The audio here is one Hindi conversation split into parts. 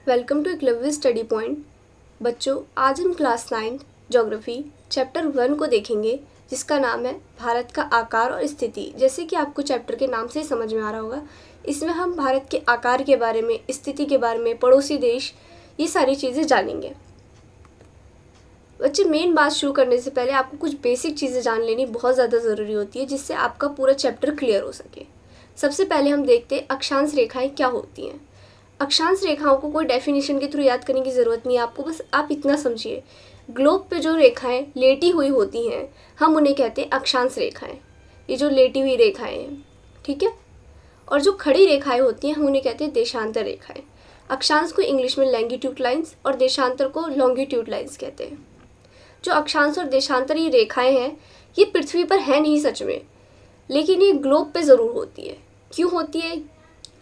Welcome to Eklavya study point. बच्चों, आज हम क्लास 9 ज्योग्राफी चैप्टर 1 को देखेंगे, जिसका नाम है भारत का आकार और स्थिति। जैसे कि आपको चैप्टर के नाम से ही समझ में आ रहा होगा, इसमें हम भारत के आकार के बारे में, स्थिति के बारे में, पड़ोसी देश, ये सारी चीज़ें जानेंगे। बच्चे, मेन बात शुरू करने से पहले आपको कुछ बेसिक चीज़ें जान लेनी बहुत ज़्यादा ज़रूरी होती है, जिससे आपका पूरा चैप्टर क्लियर हो सके। सबसे पहले हम देखते हैं अक्षांश रेखाएं क्या होती हैं। अक्षांश रेखाओं को कोई डेफिनेशन के थ्रू याद करने की ज़रूरत नहीं है आपको, बस आप इतना समझिए, ग्लोब पे जो रेखाएं लेटी हुई होती हैं हम उन्हें कहते हैं अक्षांश रेखाएं। ये जो लेटी हुई रेखाएं हैं, ठीक है। और जो खड़ी रेखाएं होती हैं हम उन्हें कहते हैं देशांतर रेखाएं। अक्षांश को इंग्लिश में लैंगिट्यूड लाइंस और देशांतर को लॉन्गिट्यूड लाइंस कहते हैं। जो अक्षांश और देशांतर ये रेखाएं हैं, ये पृथ्वी पर है नहीं सच में, लेकिन ये ग्लोब पे ज़रूर होती है। क्यों होती है,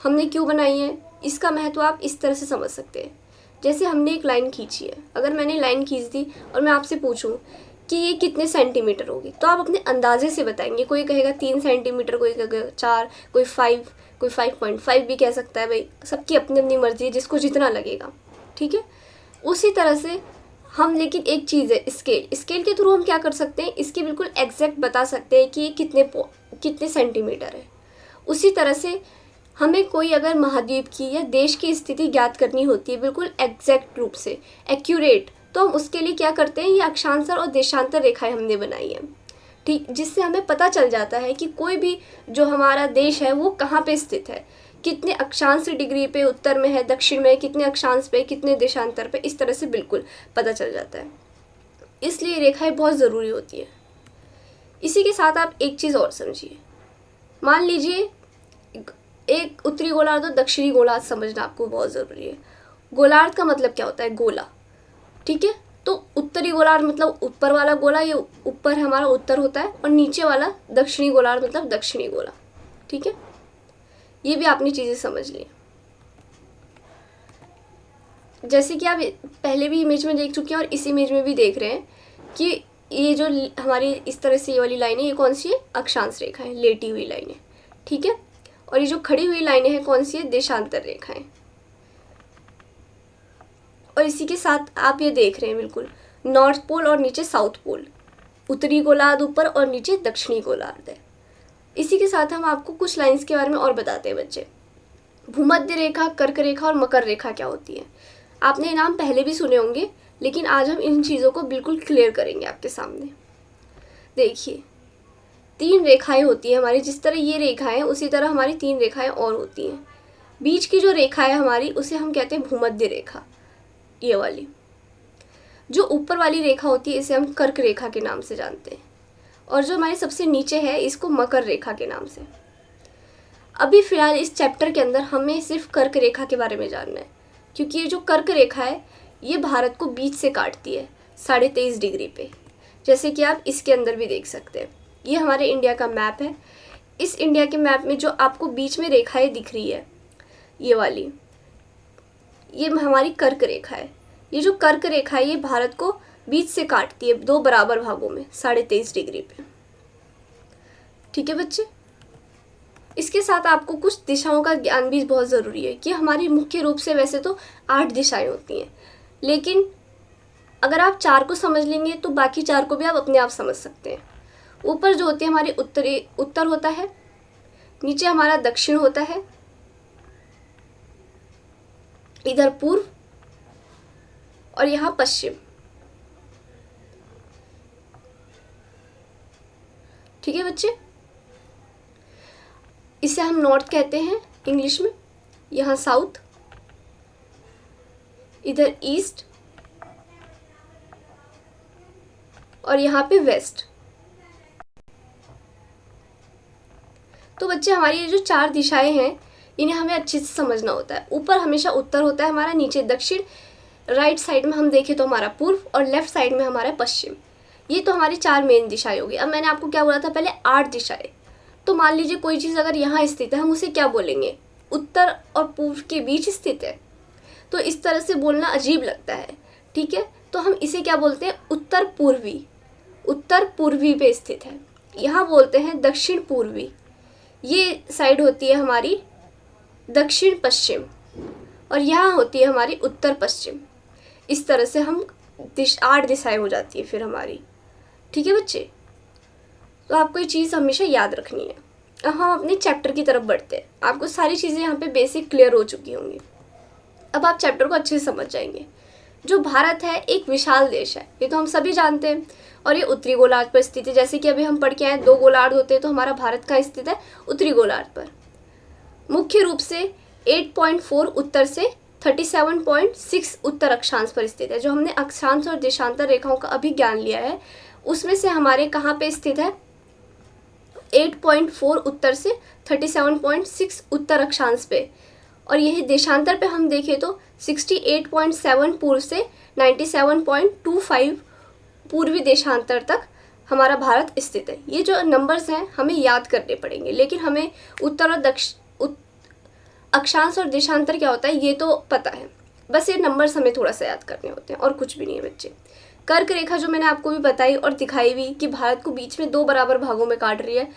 हमने क्यों बनाई है, इसका महत्व आप इस तरह से समझ सकते हैं। जैसे हमने एक लाइन खींची है, अगर मैंने लाइन खींच दी और मैं आपसे पूछूं कि ये कितने सेंटीमीटर होगी, तो आप अपने अंदाजे से बताएंगे। कोई कहेगा 3 सेंटीमीटर, कोई कहेगा 4, कोई 5, कोई 5.5 भी कह सकता है। भाई, सबकी अपनी अपनी मर्जी है, जिसको जितना लगेगा, ठीक है। उसी तरह से हम, लेकिन एक चीज़ है स्केल के थ्रू हम क्या कर सकते हैं, इसकी बिल्कुल एग्जैक्ट बता सकते हैं कि ये कितने सेंटीमीटर है। उसी तरह से हमें कोई अगर महाद्वीप की या देश की स्थिति ज्ञात करनी होती है बिल्कुल एग्जैक्ट रूप से, एक्यूरेट, तो हम उसके लिए क्या करते हैं, ये अक्षांतर और देशांतर रेखाएं हमने बनाई हैं, ठीक, जिससे हमें पता चल जाता है कि कोई भी जो हमारा देश है वो कहाँ पे स्थित है, कितने अक्षांश डिग्री पे उत्तर में है, दक्षिण में, कितने अक्षांश पे, कितने देशांतर पे, इस तरह से बिल्कुल पता चल जाता है। इसलिए रेखाएं बहुत ज़रूरी होती है। इसी के साथ आप एक चीज़ और समझिए। मान लीजिए एक उत्तरी गोलार्ध और दक्षिणी गोलार्ध समझना आपको बहुत ज़रूरी है। गोलार्ध का मतलब क्या होता है, गोला, ठीक है। तो उत्तरी गोलार्ध मतलब ऊपर वाला गोला, ये ऊपर हमारा उत्तर होता है, और नीचे वाला दक्षिणी गोलार्ध मतलब दक्षिणी गोला, ठीक है। ये भी आपने चीज़ें समझ ली। जैसे कि आप पहले भी इमेज में देख चुके हैं और इस इमेज में भी देख रहे हैं कि ये जो हमारी इस तरह से ये वाली लाइन है, ये कौन सी है, अक्षांश रेखा है, लेटी हुई लाइन है, ठीक है। और ये जो खड़ी हुई लाइनें हैं कौन सी है, देशांतर रेखाएं। और इसी के साथ आप ये देख रहे हैं बिल्कुल नॉर्थ पोल और नीचे साउथ पोल, उत्तरी गोलार्ध ऊपर और नीचे दक्षिणी गोलार्ध है। इसी के साथ हम आपको कुछ लाइंस के बारे में और बताते हैं बच्चे। भूमध्य रेखा, कर्क रेखा और मकर रेखा क्या होती है। आपने ये नाम पहले भी सुने होंगे, लेकिन आज हम इन चीज़ों को बिल्कुल क्लियर करेंगे आपके सामने। देखिए, 3 रेखाएं होती हैं हमारी, जिस तरह ये रेखा है उसी तरह हमारी 3 रेखाएं और होती हैं। बीच की जो रेखा है हमारी, उसे हम कहते हैं भूमध्य रेखा, ये वाली। जो ऊपर वाली रेखा होती है इसे हम कर्क रेखा के नाम से जानते हैं, और जो हमारे सबसे नीचे है इसको मकर रेखा के नाम से। अभी फिलहाल इस चैप्टर के अंदर हमें सिर्फ कर्क रेखा के बारे में जानना है, क्योंकि ये जो कर्क रेखा है ये भारत को बीच से काटती है 23.5 डिग्री पे, जैसे कि आप इसके अंदर भी देख सकते हैं। ये हमारे इंडिया का मैप है। इस इंडिया के मैप में जो आपको बीच में रेखाएं दिख रही है, ये वाली, ये हमारी कर्क रेखा है। ये जो कर्क रेखा है ये भारत को बीच से काटती है 2 बराबर भागों में 23.5 डिग्री पे, ठीक है बच्चे। इसके साथ आपको कुछ दिशाओं का ज्ञान भी बहुत ज़रूरी है कि हमारी मुख्य रूप से वैसे तो 8 दिशाएं होती हैं, लेकिन अगर आप 4 को समझ लेंगे तो बाकी 4 को भी आप अपने आप समझ सकते हैं। ऊपर जो होती है हमारी उत्तर होता है, नीचे हमारा दक्षिण होता है, इधर पूर्व, और यहाँ पश्चिम, ठीक है बच्चे। इसे हम नॉर्थ कहते हैं इंग्लिश में, यहाँ साउथ, इधर ईस्ट, और यहाँ पे वेस्ट। तो बच्चे, हमारी ये जो 4 दिशाएं हैं इन्हें हमें अच्छे से समझना होता है। ऊपर हमेशा उत्तर होता है हमारा, नीचे दक्षिण, राइट साइड में हम देखें तो हमारा पूर्व, और लेफ्ट साइड में हमारा पश्चिम। ये तो हमारी 4 मेन दिशाएं होगी। अब मैंने आपको क्या बोला था पहले, 8 दिशाएं। तो मान लीजिए कोई चीज़ अगर यहाँ स्थित है, हम उसे क्या बोलेंगे, उत्तर और पूर्व के बीच स्थित है। तो इस तरह से बोलना अजीब लगता है, ठीक है। तो हम इसे क्या बोलते हैं, उत्तर पूर्वी, उत्तर पूर्वी पे स्थित है। यहाँ बोलते हैं दक्षिण पूर्वी। ये साइड होती है हमारी दक्षिण पश्चिम। और यहाँ होती है हमारी उत्तर पश्चिम। इस तरह से हम 8 दिशाएं हो जाती है फिर हमारी। ठीक है बच्चे, तो आपको ये चीज़ हमेशा याद रखनी है। अब हम अपने चैप्टर की तरफ बढ़ते हैं। आपको सारी चीज़ें यहाँ पे बेसिक क्लियर हो चुकी होंगी। अब आप चैप्टर को अच्छे से समझ जाएंगे। जो भारत है एक विशाल देश है, ये तो हम सभी जानते हैं, और ये उत्तरी गोलार्ध पर स्थित है। जैसे कि अभी हम पढ़ के आए 2 गोलार्ध होते हैं, तो हमारा भारत कहाँ स्थित है? उत्तरी गोलार्ध पर। मुख्य रूप से 8.4 उत्तर से 37.6 उत्तर अक्षांश पर स्थित है। जो हमने अक्षांश और देशांतर रेखाओं का अभी ज्ञान लिया है, उसमें से हमारे कहाँ पे स्थित है? 8.4 उत्तर से 37.6 उत्तर अक्षांश पे। और यही देशांतर पे हम देखें तो 68.7 पूर्व से 97.25 पूर्वी देशांतर तक हमारा भारत स्थित है। ये जो नंबर्स हैं हमें याद करने पड़ेंगे, लेकिन हमें उत्तर और अक्षांश और देशांतर क्या होता है ये तो पता है, बस ये नंबर्स हमें थोड़ा सा याद करने होते हैं और कुछ भी नहीं है बच्चे। कर्क रेखा जो मैंने आपको भी बताई और दिखाई भी कि भारत को बीच में 2 बराबर भागों में काट रही है,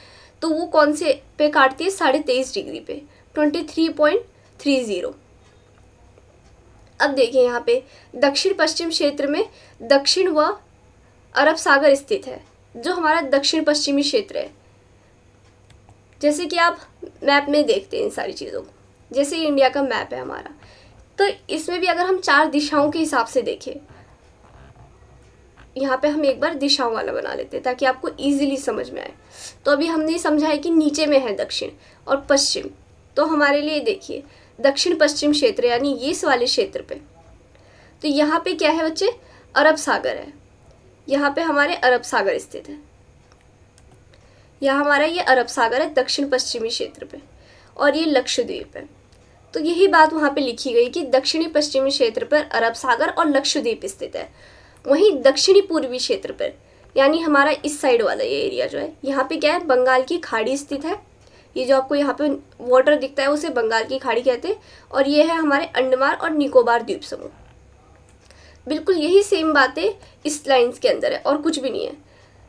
तो वो कौन से पे काटती है? 23.5 डिग्री पे, 23.30। अब देखिए यहाँ पे दक्षिण पश्चिम क्षेत्र में दक्षिण व अरब सागर स्थित है, जो हमारा दक्षिण पश्चिमी क्षेत्र है। जैसे कि आप मैप में देखते हैं इन सारी चीज़ों को, जैसे ये इंडिया का मैप है हमारा, तो इसमें भी अगर हम 4 दिशाओं के हिसाब से देखें, यहाँ पे हम एक बार दिशाओं वाला बना लेते हैं ताकि आपको इजीली समझ में आए। तो अभी हमने समझा है कि नीचे में है दक्षिण और पश्चिम, तो हमारे लिए देखिए दक्षिण पश्चिम क्षेत्र यानी ये इस वाले क्षेत्र पे, तो यहाँ पे क्या है बच्चे? अरब सागर है। यहाँ पे हमारे अरब सागर स्थित है। यहाँ हमारा ये अरब सागर है दक्षिण पश्चिमी क्षेत्र पे, और ये लक्षद्वीप है। तो यही बात वहाँ पे लिखी गई कि दक्षिणी पश्चिमी क्षेत्र पर अरब सागर और लक्षद्वीप स्थित है। वहीं दक्षिणी पूर्वी क्षेत्र पर यानी हमारा इस साइड वाला ये एरिया जो है, यहाँ पे क्या है? बंगाल की खाड़ी स्थित है। ये जो आपको यहाँ पे वाटर दिखता है उसे बंगाल की खाड़ी कहते हैं, और ये है हमारे अंडमान और निकोबार द्वीप समूह। बिल्कुल यही सेम बातें इस लाइन्स के अंदर है और कुछ भी नहीं है।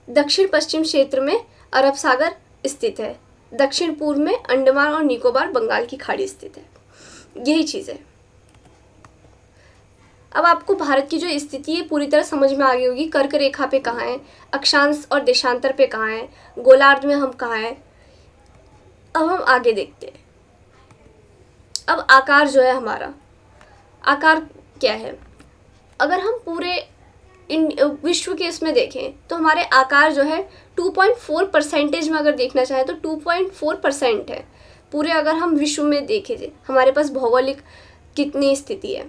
दक्षिण पश्चिम क्षेत्र में अरब सागर स्थित है, दक्षिण पूर्व में अंडमान और निकोबार बंगाल की खाड़ी स्थित है। यही चीज़ है। अब आपको भारत की जो स्थिति है पूरी तरह समझ में आ गई होगी। कर्क रेखा पे कहाँ है, अक्षांश और देशांतर पे कहाँ है, गोलार्ध में हम कहाँ हैं। अब हम आगे देखते हैं। अब आकार जो है हमारा, आकार क्या है? अगर हम पूरे विश्व के इसमें देखें तो हमारे आकार जो है 2.4% में अगर देखना चाहें तो 2.4% है पूरे। अगर हम विश्व में देखें हमारे पास भौगोलिक कितनी स्थिति है,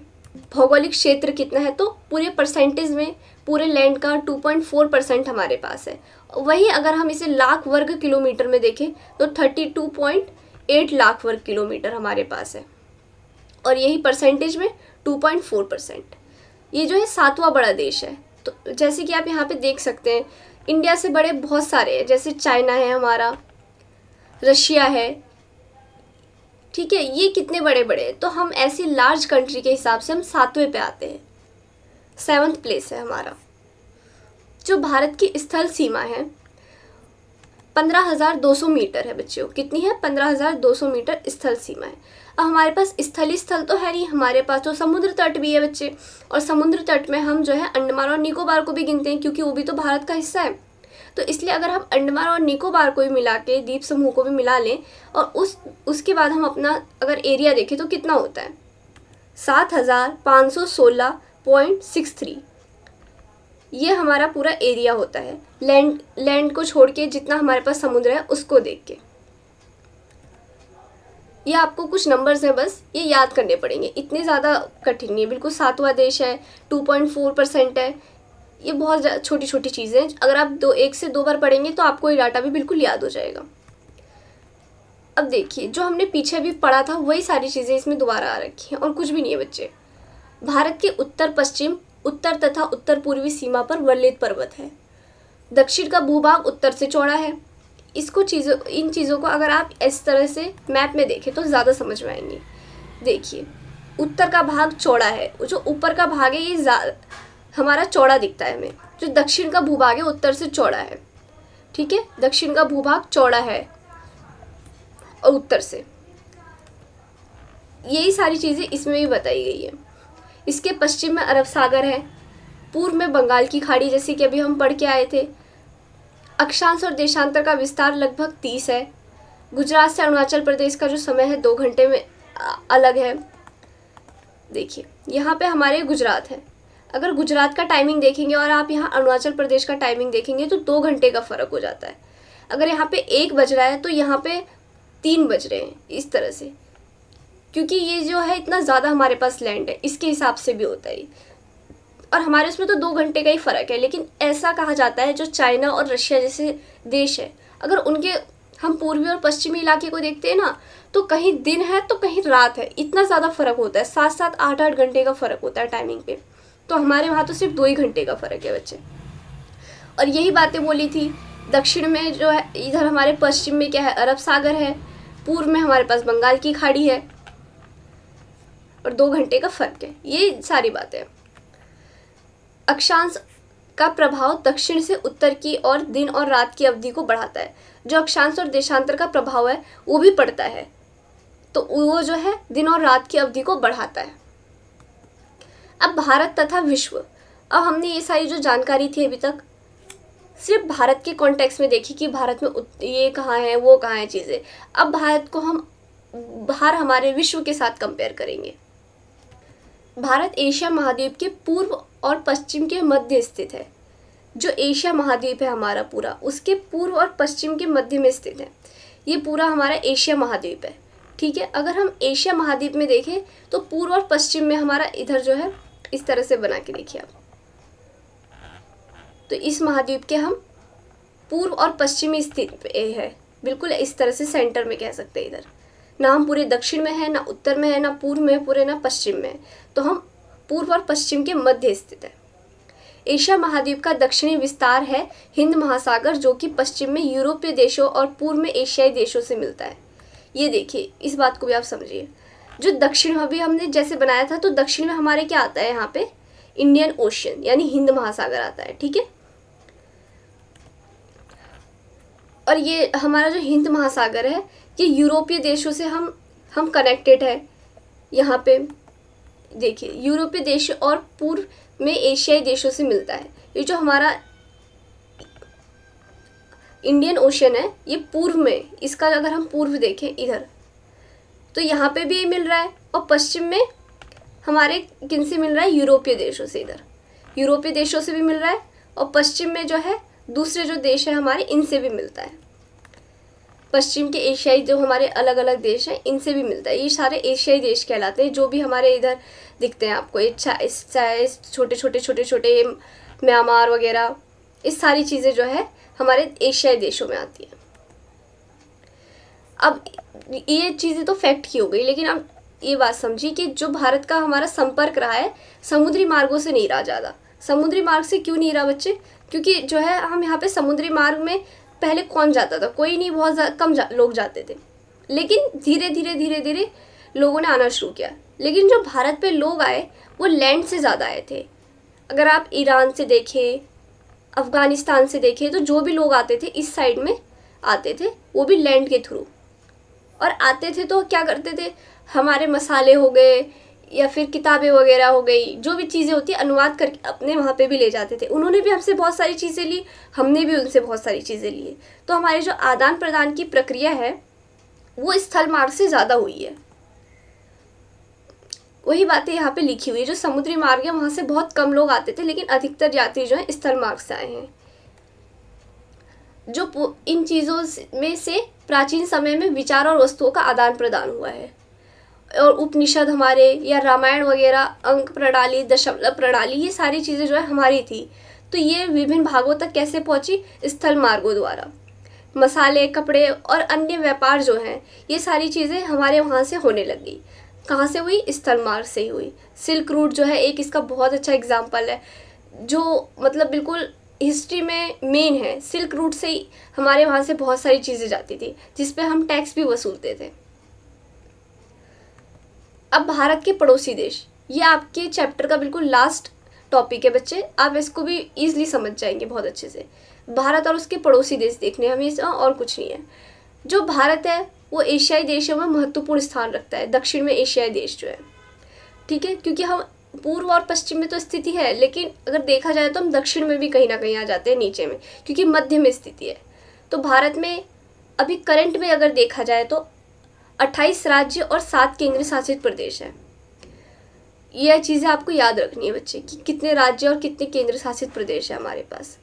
भौगोलिक क्षेत्र कितना है, तो पूरे परसेंटेज में पूरे लैंड का 2.4% हमारे पास है। वहीं अगर हम इसे लाख वर्ग किलोमीटर में देखें तो 32.8 लाख वर्ग किलोमीटर हमारे पास है, और यही परसेंटेज में 2.4%। ये जो है 7वां बड़ा देश है। तो जैसे कि आप यहाँ पे देख सकते हैं इंडिया से बड़े बहुत सारे हैं, जैसे चाइना है हमारा, रशिया है। ठीक है, ये कितने बड़े बड़े हैं। तो हम ऐसी लार्ज कंट्री के हिसाब से हम 7वें पे आते हैं, 7th प्लेस है हमारा। जो भारत की स्थल सीमा है 15,200 मीटर है बच्चों। कितनी है? 15,200 मीटर स्थल सीमा है। अब हमारे पास स्थलीय स्थल तो है नहीं, हमारे पास तो समुद्र तट भी है बच्चे, और समुद्र तट में हम जो है अंडमान और निकोबार को भी गिनते हैं क्योंकि वो भी तो भारत का हिस्सा है। तो इसलिए अगर हम अंडमान और निकोबार को भी मिला के द्वीप समूह को भी मिला लें और उसके बाद हम अपना अगर एरिया देखें तो कितना होता है? 7,516.63। ये हमारा पूरा एरिया होता है लैंड को छोड़ के, जितना हमारे पास समुद्र है उसको देख के। ये आपको कुछ नंबर्स हैं, बस ये याद करने पड़ेंगे, इतने ज़्यादा कठिन नहीं है। बिल्कुल 7वां देश है, 2.4% है। ये बहुत छोटी छोटी चीज़ें हैं, अगर आप 1 से 2 बार पढ़ेंगे तो आपको ये डाटा भी बिल्कुल याद हो जाएगा। अब देखिए जो हमने पीछे भी पढ़ा था वही सारी चीज़ें इसमें दोबारा आ रखी हैं और कुछ भी नहीं है बच्चे। भारत के उत्तर पश्चिम, उत्तर तथा उत्तर पूर्वी सीमा पर वल्लीद पर्वत है। दक्षिण का भूभाग उत्तर से चौड़ा है। इन चीज़ों को अगर आप इस तरह से मैप में देखें तो ज़्यादा समझ में आएंगे। देखिए उत्तर का भाग चौड़ा है, जो ऊपर का भाग है ये हमारा चौड़ा दिखता है हमें। जो दक्षिण का भूभाग है उत्तर से चौड़ा है। ठीक है, दक्षिण का भूभाग चौड़ा है और उत्तर से। यही सारी चीज़ें इसमें भी बताई गई है। इसके पश्चिम में अरब सागर है, पूर्व में बंगाल की खाड़ी, जैसे कि अभी हम पढ़ के आए थे। अक्षांश और देशांतर का विस्तार लगभग 30 है। गुजरात से अरुणाचल प्रदेश का जो समय है 2 घंटे में अलग है। देखिए यहाँ पे हमारे गुजरात है, अगर गुजरात का टाइमिंग देखेंगे और आप यहाँ अरुणाचल प्रदेश का टाइमिंग देखेंगे तो 2 घंटे का फ़र्क हो जाता है। अगर यहाँ पे 1 बज रहा है तो यहाँ पे 3 बज रहे हैं, इस तरह से, क्योंकि ये जो है इतना ज़्यादा हमारे पास लैंड है, इसके हिसाब से भी होता है। और हमारे उसमें तो 2 घंटे का ही फ़र्क है। लेकिन ऐसा कहा जाता है जो चाइना और रशिया जैसे देश है, अगर उनके हम पूर्वी और पश्चिमी इलाके को देखते हैं ना, तो कहीं दिन है तो कहीं रात है, इतना ज़्यादा फ़र्क होता है, 7-7 8-8 घंटे का फ़र्क होता है टाइमिंग पे। तो हमारे वहाँ तो सिर्फ 2 ही घंटे का फ़र्क है बच्चे। और यही बातें बोली थी। दक्षिण में जो है, इधर हमारे पश्चिम में क्या है, अरब सागर है, पूर्व में हमारे पास बंगाल की खाड़ी है, और 2 घंटे का फ़र्क है। ये सारी बातें। अक्षांश का प्रभाव दक्षिण से उत्तर की ओर दिन और रात की अवधि को बढ़ाता है। जो अक्षांश और देशांतर का प्रभाव है वो भी पड़ता है, तो वो जो है दिन और रात की अवधि को बढ़ाता है। अब भारत तथा विश्व। अब हमने ये सारी जो जानकारी थी अभी तक सिर्फ भारत के कॉन्टेक्स्ट में देखी कि भारत में ये कहाँ है वो कहाँ है चीज़ें। अब भारत को हम बाहर हमारे विश्व के साथ कंपेयर करेंगे। भारत एशिया महाद्वीप के पूर्व और पश्चिम के मध्य स्थित है। जो एशिया महाद्वीप है हमारा पूरा, उसके पूर्व और पश्चिम के मध्य में स्थित है। ये पूरा हमारा एशिया महाद्वीप है, ठीक है। अगर हम एशिया महाद्वीप में देखें तो पूर्व और पश्चिम में हमारा इधर जो है इस तरह से बना के देखिए आप, तो इस महाद्वीप के हम पूर्व और पश्चिमी स्थित है, बिल्कुल इस तरह से सेंटर में कह सकते हैं। इधर ना हम पूरे दक्षिण में है, ना उत्तर में है, ना पूर्व में पूरे, ना पश्चिम में, तो हम पूर्व और पश्चिम के मध्य स्थित है। एशिया महाद्वीप का दक्षिणी विस्तार है हिंद महासागर, जो कि पश्चिम में यूरोपीय देशों और पूर्व में एशियाई देशों से मिलता है। ये देखिए, इस बात को भी आप समझिए। जो दक्षिण अभी हमने जैसे बनाया था, तो दक्षिण में हमारे क्या आता है, यहाँ पे इंडियन ओशियन यानी हिंद महासागर आता है, ठीक है। और ये हमारा जो हिंद महासागर है ये यूरोपीय देशों से हम कनेक्टेड है। यहाँ पे देखिए, यूरोपीय देश और पूर्व में एशियाई देशों से मिलता है। ये जो हमारा इंडियन ओशन है ये पूर्व में, इसका अगर हम पूर्व देखें इधर, तो यहाँ पे भी मिल रहा है, और पश्चिम में हमारे किन से मिल रहा है, यूरोपीय देशों से। इधर यूरोपीय देशों से भी मिल रहा है, और पश्चिम में जो है दूसरे जो देश है हमारे, इनसे भी मिलता है। पश्चिम के एशियाई जो हमारे अलग अलग देश हैं इनसे भी मिलता है। ये सारे एशियाई देश कहलाते हैं, जो भी हमारे इधर दिखते हैं आपको, छोटे छोटे म्यांमार वगैरह, इस सारी चीज़ें जो है हमारे एशियाई देशों में आती हैं। अब ये चीज़ें तो फैक्ट की हो गई, लेकिन अब ये बात समझिए कि जो भारत का हमारा संपर्क रहा है समुद्री मार्गों से नहीं रहा ज़्यादा। समुद्री मार्ग से क्यों नहीं रहा बच्चे, क्योंकि जो है हम यहाँ पे समुद्री मार्ग में पहले कौन जाता था, कोई नहीं, बहुत कम लोग जाते थे। लेकिन धीरे धीरे लोगों ने आना शुरू किया। लेकिन जो भारत पे लोग आए वो लैंड से ज़्यादा आए थे। अगर आप ईरान से देखें, अफ़गानिस्तान से देखें, तो जो भी लोग आते थे इस साइड में आते थे, वो भी लैंड के थ्रू। और आते थे तो क्या करते थे, हमारे मसाले हो गए या फिर किताबें वगैरह हो गई, जो भी चीज़ें होती है अनुवाद करके अपने वहाँ पे भी ले जाते थे। उन्होंने भी हमसे बहुत सारी चीज़ें ली, हमने भी उनसे बहुत सारी चीज़ें ली। तो हमारी जो आदान प्रदान की प्रक्रिया है वो स्थल मार्ग से ज़्यादा हुई है। वही बातें यहाँ पे लिखी हुई है। जो समुद्री मार्ग है वहाँ से बहुत कम लोग आते थे, लेकिन अधिकतर यात्री जो है स्थल मार्ग से आए हैं। जो इन चीज़ों में से प्राचीन समय में विचार और वस्तुओं का आदान प्रदान हुआ है। और उपनिषद हमारे या रामायण वगैरह, अंक प्रणाली, दशमलव प्रणाली, ये सारी चीज़ें जो है हमारी थी। तो ये विभिन्न भागों तक कैसे पहुँची, स्थल मार्गों द्वारा। मसाले, कपड़े और अन्य व्यापार जो हैं ये सारी चीज़ें हमारे वहाँ से होने लगी। कहाँ से हुई, स्थल मार्ग से ही हुई। सिल्क रूट जो है एक इसका बहुत अच्छा एग्जाम्पल है, जो मतलब बिल्कुल हिस्ट्री में मेन है। सिल्क रूट से ही हमारे वहाँ से बहुत सारी चीज़ें जाती थी, जिस पे हम टैक्स भी वसूलते थे। अब भारत के पड़ोसी देश, ये आपके चैप्टर का बिल्कुल लास्ट टॉपिक है बच्चे, आप इसको भी ईजिली समझ जाएंगे बहुत अच्छे से। भारत और उसके पड़ोसी देश देखने हमें, और कुछ नहीं है। जो भारत है वो एशियाई देशों में महत्वपूर्ण स्थान रखता है, दक्षिण में एशियाई देश जो है, ठीक है। क्योंकि हम पूर्व और पश्चिम में तो स्थिति है, लेकिन अगर देखा जाए तो हम दक्षिण में भी कहीं ना कहीं आ जाते हैं, नीचे में, क्योंकि मध्य में स्थिति है। तो भारत में अभी करंट में अगर देखा जाए तो 28 राज्य और 7 केंद्र शासित प्रदेश हैं। यह चीज़ें आपको याद रखनी है बच्चे, कि कितने राज्य और कितने केंद्र शासित प्रदेश है हमारे पास।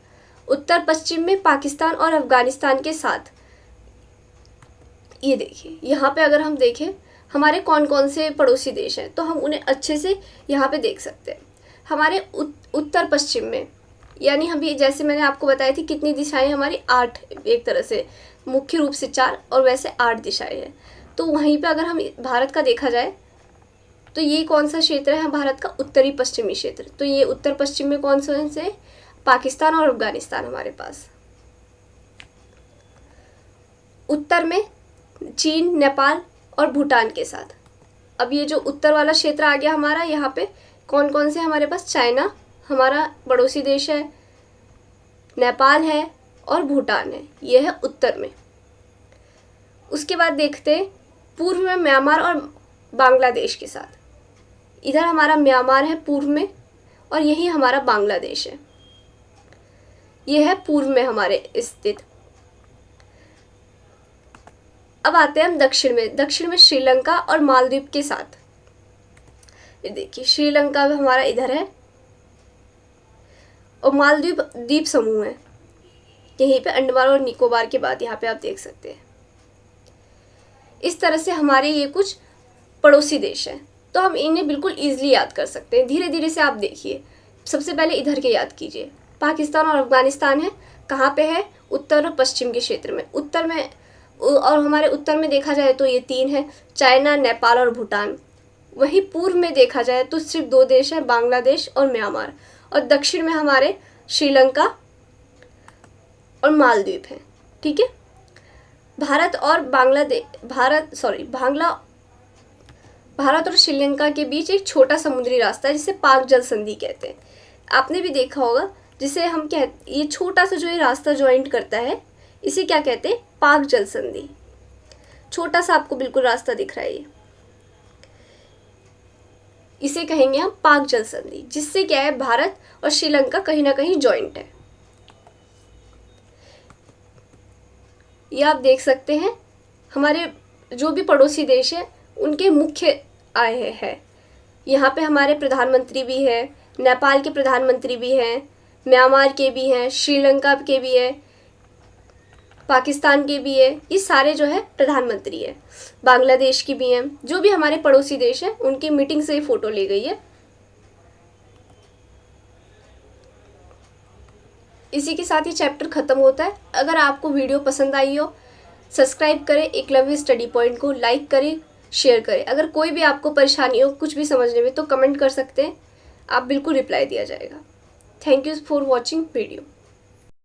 उत्तर पश्चिम में पाकिस्तान और अफगानिस्तान के साथ, ये देखिए यहाँ पे अगर हम देखें हमारे कौन कौन से पड़ोसी देश हैं, तो हम उन्हें अच्छे से यहाँ पे देख सकते हैं। हमारे उत्तर पश्चिम में, यानी हम भी जैसे मैंने आपको बताया थी कितनी दिशाएं हमारी, 8, एक तरह से मुख्य रूप से 4 और वैसे 8 दिशाएं हैं। तो वहीं पे अगर हम भारत का देखा जाए तो ये कौन सा क्षेत्र है भारत का, उत्तरी पश्चिमी क्षेत्र। तो ये उत्तर पश्चिम में कौन से, पाकिस्तान और अफगानिस्तान हमारे पास। उत्तर में चीन, नेपाल और भूटान के साथ। अब ये जो उत्तर वाला क्षेत्र आ गया हमारा, यहाँ पे कौन कौन से हमारे पास, चाइना हमारा पड़ोसी देश है, नेपाल है और भूटान है, ये है उत्तर में। उसके बाद देखते हैं पूर्व में म्यांमार और बांग्लादेश के साथ। इधर हमारा म्यांमार है पूर्व में और यही हमारा बांग्लादेश है, ये है पूर्व में हमारे स्थित। अब आते हैं हम दक्षिण में श्रीलंका और मालदीव के साथ। ये देखिए श्रीलंका हमारा इधर है और मालदीव द्वीप समूह है, यहीं पे अंडमान और निकोबार के बाद यहाँ पे आप देख सकते हैं। इस तरह से हमारे ये कुछ पड़ोसी देश हैं, तो हम इन्हें बिल्कुल ईजिली याद कर सकते हैं। धीरे धीरे से आप देखिए, सबसे पहले इधर के याद कीजिए, पाकिस्तान और अफगानिस्तान है, कहाँ पे है, उत्तर और पश्चिम के क्षेत्र में। उत्तर में और हमारे उत्तर में देखा जाए तो ये 3 है, चाइना, नेपाल और भूटान। वहीं पूर्व में देखा जाए तो सिर्फ 2 देश हैं, बांग्लादेश और म्यांमार। और दक्षिण में हमारे श्रीलंका और मालदीव हैं, ठीक है। भारत और श्रीलंका के बीच एक छोटा समुद्री रास्ता है जिसे पाक जल संधि कहते हैं। आपने भी देखा होगा, जिसे हम ये छोटा सा जो ये रास्ता ज्वाइंट करता है, इसे क्या कहते हैं, पाक जल संधि। छोटा सा आपको बिल्कुल रास्ता दिख रहा है, ये इसे कहेंगे हम पाक जल संधि, जिससे क्या है, भारत और श्रीलंका कहीं ना कहीं ज्वाइंट है। ये आप देख सकते हैं, हमारे जो भी पड़ोसी देश हैं उनके मुख्य आय है। यहाँ पे हमारे प्रधानमंत्री भी है, नेपाल के प्रधानमंत्री भी हैं, म्यांमार के भी हैं, श्रीलंका के भी है, पाकिस्तान के भी है, ये सारे जो है प्रधानमंत्री है, बांग्लादेश की भी हैं। जो भी हमारे पड़ोसी देश हैं उनकी मीटिंग से ये फोटो ली गई है। इसी के साथ ये चैप्टर ख़त्म होता है। अगर आपको वीडियो पसंद आई हो, सब्सक्राइब करें, एकलव्य स्टडी पॉइंट को लाइक करें, शेयर करें। अगर कोई भी आपको परेशानी हो कुछ भी समझने में तो कमेंट कर सकते हैं, आप बिल्कुल रिप्लाई दिया जाएगा। Thank you for watching video.